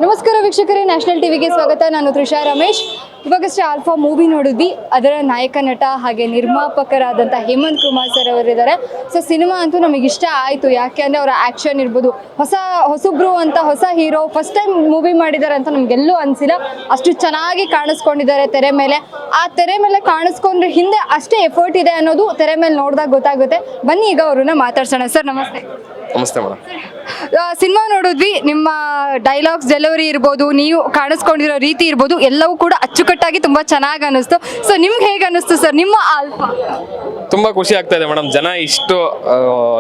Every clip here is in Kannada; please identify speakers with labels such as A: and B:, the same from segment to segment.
A: ನಮಸ್ಕಾರ ವೀಕ್ಷಕರೇ, ನ್ಯಾಷನಲ್ ಟಿವಿಗೆ ಸ್ವಾಗತ. ನಾನು ತ್ರಿಷಾ ರಮೇಶ್. ಇವಾಗಷ್ಟೇ ಆಲ್ಫಾ ಮೂವಿ ನೋಡಿದ್ವಿ. ಅದರ ನಾಯಕ ನಟ ಹಾಗೆ ನಿರ್ಮಾಪಕರಾದಂಥ ಹೇಮಂತ್ ಕುಮಾರ್ ಸರ್ ಅವರಿದ್ದಾರೆ. ಸೊ ಸಿನಿಮಾ ಅಂತೂ ನಮಗೆ ಇಷ್ಟ ಆಯಿತು. ಯಾಕೆ ಅಂದರೆ ಅವರ ಆ್ಯಕ್ಷನ್ ಇರ್ಬೋದು, ಹೊಸಬ್ರು ಅಂತ ಹೊಸ ಹೀರೋ ಫಸ್ಟ್ ಟೈಮ್ ಮೂವಿ ಮಾಡಿದ್ದಾರೆ ಅಂತ ನಮಗೆಲ್ಲೂ ಅನಿಸಿಲ್ಲ. ಅಷ್ಟು ಚೆನ್ನಾಗಿ ಕಾಣಿಸ್ಕೊಂಡಿದ್ದಾರೆ ತೆರೆ ಮೇಲೆ. ಆ ತೆರೆ ಮೇಲೆ ಕಾಣಿಸ್ಕೊಂಡ್ರೆ ಹಿಂದೆ ಅಷ್ಟೇ ಎಫರ್ಟ್ ಇದೆ ಅನ್ನೋದು ತೆರೆ ಮೇಲೆ ನೋಡಿದಾಗ ಗೊತ್ತಾಗುತ್ತೆ. ಬನ್ನಿ ಈಗ ಅವ್ರನ್ನ ಮಾತಾಡ್ಸೋಣ. ಸರ್ ನಮಸ್ತೆ.
B: ನಮಸ್ತೆ ಮೇಡಮ್.
A: ಸಿನಿಮಾ ನೋಡಿದ್ವಿ. ನಿಮ್ಮ ಡೈಲಾಗ್ಸ್ ಡೆಲಿವರಿ ಇರ್ಬೋದು, ನೀವು ಕಾಣಿಸ್ಕೊಂಡಿರೋ ರೀತಿ ಇರ್ಬೋದು, ಎಲ್ಲವೂ ಕೂಡ ಅಚ್ಚುಕಟ್ಟಾಗಿ ತುಂಬಾ ಚೆನ್ನಾಗಿ ಅನಿಸ್ತು. ಸೊ ನಿಮ್ಗೆ ಹೇಗೆ ಅನಿಸ್ತು ಸರ್ ನಿಮ್ಮ ಆಲ್ಫಾ?
B: ತುಂಬಾ ಖುಷಿ ಆಗ್ತಾ ಇದೆ ಮೇಡಮ್. ಜನ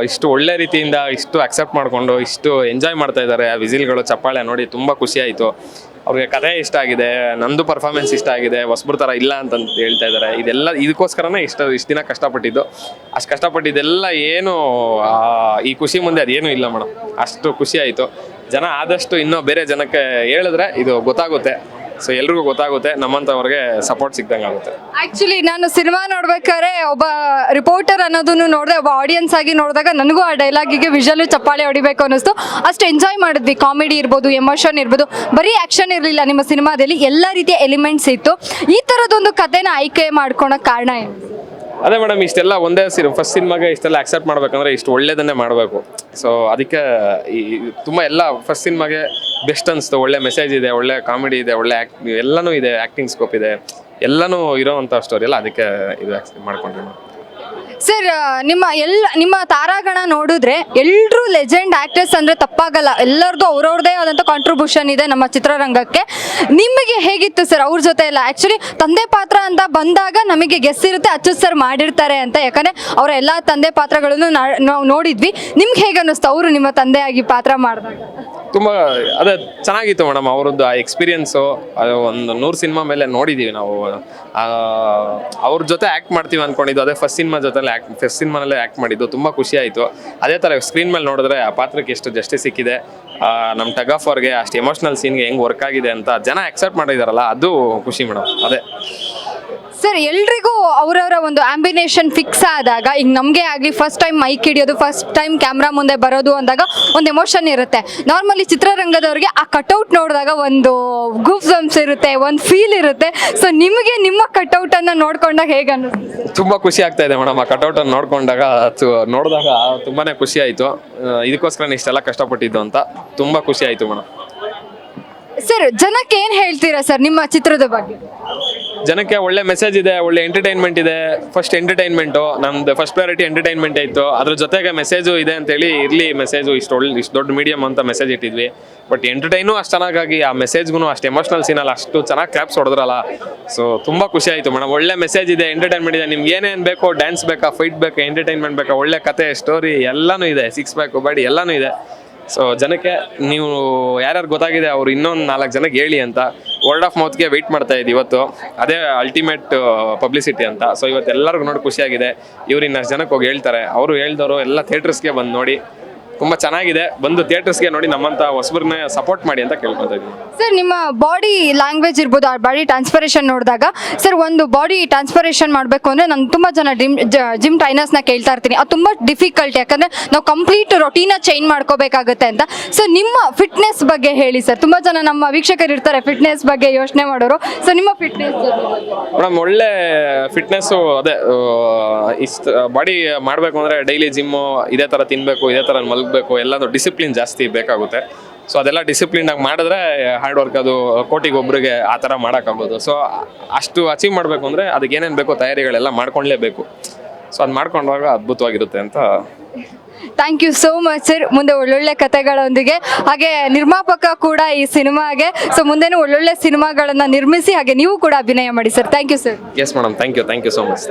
B: ಇಷ್ಟು ಒಳ್ಳೆ ರೀತಿಯಿಂದ ಇಷ್ಟು ಅಕ್ಸೆಪ್ಟ್ ಮಾಡಿಕೊಂಡು ಇಷ್ಟು ಎಂಜಾಯ್ ಮಾಡ್ತಾ ಇದ್ದಾರೆ. ಆ ವಿಸಿಲ್ಗಳು, ಚಪ್ಪಾಳೆ ನೋಡಿ ತುಂಬಾ ಖುಷಿ ಆಯಿತು. ಅವ್ರಿಗೆ ಕಥೆ ಇಷ್ಟ ಆಗಿದೆ, ನಂದು ಪರ್ಫಾರ್ಮೆನ್ಸ್ ಇಷ್ಟ ಆಗಿದೆ. ಹೊಸಬ್ರ ಥರ ಇಲ್ಲ ಅಂತ ಹೇಳ್ತಾ ಇದ್ದಾರೆ. ಇದಕ್ಕೋಸ್ಕರನೇ ಇಷ್ಟು ದಿನ ಕಷ್ಟಪಟ್ಟಿದ್ದು. ಅಷ್ಟು ಕಷ್ಟಪಟ್ಟಿದ್ದೆಲ್ಲ ಏನು ಈ ಖುಷಿ ಮುಂದೆ ಅದೇನು ಇಲ್ಲ ಮೇಡಮ್. ಅಷ್ಟು ಖುಷಿ ಆಯಿತು. ಜನ ಆದಷ್ಟು ಇನ್ನೂ ಬೇರೆ ಜನಕ್ಕೆ ಹೇಳಿದ್ರೆ ಇದು ಗೊತ್ತಾಗುತ್ತೆ. ಸೊ ಎಲ್ರಿಗೂ ಗೊತ್ತಾಗುತ್ತೆ, ನಮ್ಮಂಥವ್ರಿಗೆ ಸಪೋರ್ಟ್ ಸಿಗ್ದಂಗೆ ಆಗುತ್ತೆ.
A: ಆ್ಯಕ್ಚುಲಿ ನಾನು ಸಿನಿಮಾ ನೋಡ್ಬೇಕಾದ್ರೆ ಒಬ್ಬ ರಿಪೋರ್ಟರ್ ಅನ್ನೋದನ್ನು ನೋಡಿದೆ, ಒಬ್ಬ ಆಡಿಯನ್ಸ್ ಆಗಿ ನೋಡಿದಾಗ ನನಗೂ ಆ ಡೈಲಾಗಿಗೆ ವಿಷಲು ಚಪ್ಪಾಳೆ ಹೊಡಿಬೇಕು ಅನ್ನಿಸ್ತು. ಅಷ್ಟು ಎಂಜಾಯ್ ಮಾಡಿದ್ವಿ. ಕಾಮಿಡಿ ಇರ್ಬೋದು, ಎಮೋಷನ್ ಇರ್ಬೋದು, ಬರೀ ಆ್ಯಕ್ಷನ್ ಇರಲಿಲ್ಲ ನಿಮ್ಮ ಸಿನಿಮಾದಲ್ಲಿ, ಎಲ್ಲ ರೀತಿಯ ಎಲಿಮೆಂಟ್ಸ್ ಇತ್ತು. ಈ ಥರದೊಂದು ಕಥೆನ ಆಯ್ಕೆ ಮಾಡ್ಕೊಳಕ್ಕೆ ಕಾರಣ ಏನು?
B: ಅದೇ ಮೇಡಮ್, ಇಷ್ಟೆಲ್ಲ ಒಂದೇ ಫಸ್ಟ್ ಸಿನಿಮಾಗೆ ಇಷ್ಟೆಲ್ಲ ಅಕ್ಸೆಪ್ಟ್ ಮಾಡ್ಬೇಕಂದ್ರೆ ಇಷ್ಟು ಒಳ್ಳೇದನ್ನೇ ಮಾಡಬೇಕು. ಸೊ ಅದಕ್ಕೆ ತುಂಬ ಎಲ್ಲ ಫಸ್ಟ್ ಸಿನಿಮಾಗೆ ಬೆಸ್ಟ್ ಅನಿಸ್ತು. ಒಳ್ಳೆ ಮೆಸೇಜ್ ಇದೆ, ಒಳ್ಳೆ ಕಾಮಿಡಿ ಇದೆ, ಒಳ್ಳೆ ಎಲ್ಲನೂ ಇದೆ, ಆ್ಯಕ್ಟಿಂಗ್ ಸ್ಕೋಪ್ ಇದೆ, ಎಲ್ಲನೂ ಇರೋವಂಥ ಸ್ಟೋರಿ ಎಲ್ಲ. ಅದಕ್ಕೆ ಇದು ಮಾಡ್ಕೊಂಡ್ರಿ ಮೇಡಮ್.
A: ಸರ್ ನಿಮ್ಮ ತಾರಾಗಣ ನೋಡಿದ್ರೆ ಎಲ್ಲರೂ ಲೆಜೆಂಡ್ ಆಕ್ಟರ್ಸ್ ಅಂದರೆ ತಪ್ಪಾಗಲ್ಲ. ಎಲ್ಲರದ್ದು ಅವ್ರವ್ರದೇ ಆದಂಥ ಕಾಂಟ್ರಿಬ್ಯೂಷನ್ ಇದೆ ನಮ್ಮ ಚಿತ್ರರಂಗಕ್ಕೆ. ನಿಮಗೆ ಹೇಗಿತ್ತು ಸರ್ ಅವ್ರ ಜೊತೆ ಎಲ್ಲ? ಆ್ಯಕ್ಚುಲಿ ತಂದೆ ಪಾತ್ರ ಅಂತ ಬಂದಾಗ ನಮಗೆ ಗೆಸ್ ಇರುತ್ತೆ ಅಚ್ಯುತ್ ಸರ್ ಮಾಡಿರ್ತಾರೆ ಅಂತ, ಯಾಕಂದರೆ ಅವರ ಎಲ್ಲ ತಂದೆ ಪಾತ್ರಗಳನ್ನು ನಾವು ನೋಡಿದ್ವಿ. ನಿಮ್ಗೆ ಹೇಗೆ ಅನ್ನಿಸ್ತು ಅವರು ನಿಮ್ಮ ತಂದೆಯಾಗಿ ಪಾತ್ರ ಮಾಡಿದಾಗ?
B: ತುಂಬ ಅದೇ ಚೆನ್ನಾಗಿತ್ತು ಮೇಡಮ್. ಅವ್ರದ್ದು ಆ ಎಕ್ಸ್ಪೀರಿಯನ್ಸು ಒಂದು 100 ಸಿನಿಮಾ ಮೇಲೆ ನೋಡಿದ್ದೀವಿ ನಾವು. ಅವ್ರ ಜೊತೆ ಆ್ಯಕ್ಟ್ ಮಾಡ್ತೀವಿ ಅಂದ್ಕೊಂಡಿದ್ದು. ಅದೇ ಫಸ್ಟ್ ಸಿನಿಮಾನಲ್ಲೇ ಆ್ಯಕ್ಟ್ ಮಾಡಿದ್ದು. ತುಂಬ ಖುಷಿ ಆಯಿತು. ಅದೇ ಥರ ಸ್ಕ್ರೀನ್ ಮೇಲೆ ನೋಡಿದ್ರೆ ಆ ಪಾತ್ರಕ್ಕೆ ಎಷ್ಟು ಜಸ್ಟಿಸ್ ಸಿಕ್ಕಿದೆ, ನಮ್ಮ ಟಗ್ ಆಫ್ ಅವ್ರಿಗೆ ಅಷ್ಟು ಎಮೋಷ್ನಲ್ ಸೀನ್ಗೆ ಹೆಂಗೆ ವರ್ಕ್ ಆಗಿದೆ ಅಂತ ಜನ ಆಕ್ಸೆಪ್ಟ್ ಮಾಡಿದಾರಲ್ಲ, ಅದು ಖುಷಿ ಮೇಡಮ್. ಅದೇ
A: ಸರ್ ಎಲ್ರಿಗೂ ಅವರವರ ಒಂದು ಆಂಬಿನೇಷನ್ ಫಿಕ್ಸ್ ಆದಾಗ, ಈಗ ನಮಗೆ ಆಗಲಿ ಫಸ್ಟ್ ಟೈಮ್ ಮೈಕ್ ಹಿಡಿಯೋದು, ಫಸ್ಟ್ ಟೈಮ್ ಕ್ಯಾಮ್ರಾ ಮುಂದೆ ಬರೋದು ಅಂದಾಗ ಒಂದು ಎಮೋಷನ್ ಇರುತ್ತೆ. ನಾರ್ಮಲಿ ಚಿತ್ರರಂಗದವ್ರಿಗೆ ಆ ಕಟೌಟ್ ನೋಡಿದಾಗ ಒಂದು ಗೂಸ್ಬಂಪ್ಸ್ ಇರುತ್ತೆ, ಒಂದು ಫೀಲ್ ಇರುತ್ತೆ. ಸೊ ನಿಮಗೆ ನಿಮ್ಮ ಕಟೌಟನ್ನು ನೋಡ್ಕೊಂಡಾಗ ಹೇಗೆ ಅನ್ನಿಸ್ತು?
B: ತುಂಬ ಖುಷಿ ಆಗ್ತಾ ಇದೆ ಮೇಡಮ್. ಆ ಕಟೌಟನ್ನು ನೋಡಿದಾಗ ತುಂಬಾ ಖುಷಿ ಆಯಿತು. ಇದಕ್ಕೋಸ್ಕರ ಇಷ್ಟೆಲ್ಲ ಕಷ್ಟಪಟ್ಟಿದ್ದು ಅಂತ ತುಂಬ ಖುಷಿ ಆಯಿತು ಮೇಡಮ್.
A: ಸರ್ ಜನಕ್ಕೆ ಏನು ಹೇಳ್ತೀರಾ ಸರ್ ನಿಮ್ಮ ಚಿತ್ರದ ಬಗ್ಗೆ?
B: ಜನಕ್ಕೆ ಒಳ್ಳೆ ಮೆಸೇಜ್ ಇದೆ, ಒಳ್ಳೆ ಎಂಟರ್ಟೈನ್ಮೆಂಟ್ ಇದೆ. ಫಸ್ಟ್ ಎಂಟರ್ಟೈನ್ಮೆಂಟು ನಮ್ದು ಫಸ್ಟ್ ಪ್ರಯಾರಿಟಿ ಎಂಟರ್ಟೈನ್ಮೆಂಟ್ ಇತ್ತು. ಅದ್ರ ಜೊತೆಗೆ ಮೆಸೇಜು ಇದೆ ಅಂತೇಳಿ ಇರಲಿ ಮೆಸೇಜು ಇಷ್ಟು ದೊಡ್ಡ ಮೀಡಿಯಮ್ ಅಂತ ಮೆಸೇಜ್ ಇಟ್ಟಿದ್ವಿ. ಬಟ್ ಎಂಟರ್ಟೈನು ಅಷ್ಟು ಚೆನ್ನಾಗಿ ಆ ಮೆಸೇಜ್ಗೂ ಅಷ್ಟು ಎಮೋಷ್ನಲ್ ಸೀನಲ್ಲಿ ಅಷ್ಟು ಚೆನ್ನಾಗಿ ಕ್ಲಾಪ್ಸ್ ಹೊಡೆದ್ರಲ್ಲ. ಸೊ ತುಂಬ ಖುಷಿ ಆಯಿತು ಮೇಡಮ್. ಒಳ್ಳೆ ಮೆಸೇಜ್ ಇದೆ, ಎಂಟರ್ಟೈನ್ಮೆಂಟ್ ಇದೆ. ನಿಮ್ಗೆ ಏನೇನು ಬೇಕೋ, ಡ್ಯಾನ್ಸ್ ಬೇಕಾ, ಫೈಟ್ ಬೇಕಾ, ಎಂಟರ್ಟೈನ್ಮೆಂಟ್ ಬೇಕಾ, ಒಳ್ಳೆ ಕತೆ, ಸ್ಟೋರಿ ಎಲ್ಲನೂ ಇದೆ. 6 ಪ್ಯಾಕ್ ಬಾಡಿ ಎಲ್ಲನೂ ಇದೆ. ಸೊ ಜನಕ್ಕೆ ನೀವು ಯಾರ್ಯಾರು ಗೊತ್ತಾಗಿದೆ ಅವರು ಇನ್ನೊಂದು 4 ಜನಕ್ಕೆ ಹೇಳಿ ಅಂತ ವರ್ಡ್ ಆಫ್ ಮೌತ್ಗೆ ವೆಯ್ಟ್ ಮಾಡ್ತಾ ಇದ್ದೀವಿ ಇವತ್ತು. ಅದೇ ಅಲ್ಟಿಮೇಟ್ ಪಬ್ಲಿಸಿಟಿ ಅಂತ. ಸೊ ಇವತ್ತು ಎಲ್ಲರಿಗೂ ನೋಡಿ ಖುಷಿಯಾಗಿದೆ. ಇವ್ರು ಇನ್ನಷ್ಟು ಜನಕ್ಕೆ ಹೋಗಿ ಹೇಳ್ತಾರೆ. ಅವರು ಹೇಳ್ದವರು ಎಲ್ಲ ಥಿಯೇಟರ್ಸ್ಗೆ ಬಂದು ನೋಡಿ, ತುಂಬ ಚೆನ್ನಾಗಿದೆ. ಬಂದು ಥಿಯೇಟರ್ಸ್ಗೆ ನೋಡಿ ನಮ್ಮಂಥ ಹೊಸಬ್ರನ್ನೇ ಸಪೋರ್ಟ್ ಮಾಡಿ ಅಂತ ಕೇಳ್ಕೊತಾ ಇದ್ದೀನಿ.
A: ಸರ್ ನಿಮ್ಮ ಬಾಡಿ ಲ್ಯಾಂಗ್ವೇಜ್ ಇರ್ಬೋದು, ಆ ಬಾಡಿ ಟ್ರಾನ್ಸ್ಫರೇಷನ್ ನೋಡಿದಾಗ, ಸರ್ ಒಂದು ಬಾಡಿ ಟ್ರಾನ್ಸ್ಫರೇಷನ್ ಮಾಡಬೇಕು ಅಂದರೆ ನಾನು ತುಂಬ ಜನ ಜಿಮ್ ಟ್ರೈನರ್ಸ್ನ ಕೇಳ್ತಾ ಇರ್ತೀನಿ. ಅದು ತುಂಬ ಡಿಫಿಕಲ್ಟ್, ಯಾಕಂದರೆ ನಾವು ಕಂಪ್ಲೀಟ್ ರೊಟೀನ ಚೇಂಜ್ ಮಾಡ್ಕೋಬೇಕಾಗುತ್ತೆ ಅಂತ. ಸೊ ನಿಮ್ಮ ಫಿಟ್ನೆಸ್ ಬಗ್ಗೆ ಹೇಳಿ ಸರ್. ತುಂಬ ಜನ ನಮ್ಮ ವೀಕ್ಷಕರು ಇರ್ತಾರೆ ಫಿಟ್ನೆಸ್ ಬಗ್ಗೆ ಯೋಚನೆ ಮಾಡೋರು. ಸೊ ನಿಮ್ಮ ಫಿಟ್ನೆಸ್
B: ಮೇಡಮ್, ಒಳ್ಳೆ ಫಿಟ್ನೆಸ್ಸು ಅದೇ ಇಷ್ಟು ಬಾಡಿ ಮಾಡಬೇಕು ಅಂದರೆ ಡೈಲಿ ಜಿಮ್ಮು, ಇದೇ ಥರ ತಿನ್ನಬೇಕು, ಇದೇ ಥರ ಮಲಗಬೇಕು, ಎಲ್ಲನೂ ಡಿಸಿಪ್ಲಿನ್ ಜಾಸ್ತಿ ಬೇಕಾಗುತ್ತೆ. ಸೊ ಅದೆಲ್ಲ ಡಿಸಿಪ್ಲಿನಾಗಿ ಮಾಡಿದ್ರೆ ಹಾರ್ಡ್ ವರ್ಕ್ ಅದು ಕೋಟಿಗೆ ಒಬ್ರಿಗೆ ಆ ಥರ ಮಾಡೋಕ್ಕಾಗೋದು. ಸೊ ಅಷ್ಟು ಅಚೀವ್ ಮಾಡಬೇಕು ಅಂದರೆ ಅದಕ್ಕೆ ಏನೇನು ಬೇಕೋ ತಯಾರಿಗಳೆಲ್ಲ ಮಾಡ್ಕೊಳ್ಳೇಬೇಕು. ಸೊ ಅದು ಮಾಡ್ಕೊಂಡಾಗ ಅದ್ಭುತವಾಗಿರುತ್ತೆ ಅಂತ.
A: Thank you so much sir. ಮುಂದೆ ಒಳ್ಳೊಳ್ಳೆ ಕಥೆಗಳೊಂದಿಗೆ, ಹಾಗೆ ನಿರ್ಮಾಪಕ ಕೂಡ ಈ ಸಿನಿಮಾಗೆ. ಸೊ ಮುಂದೆನೂ ಒಳ್ಳೊಳ್ಳೆ ಸಿನಿಮಾಗಳನ್ನು ನಿರ್ಮಿಸಿ ಹಾಗೆ ನೀವು ಕೂಡ ಅಭಿನಯ ಮಾಡಿ sir. Thank you sir.
B: Yes madam, thank you so much.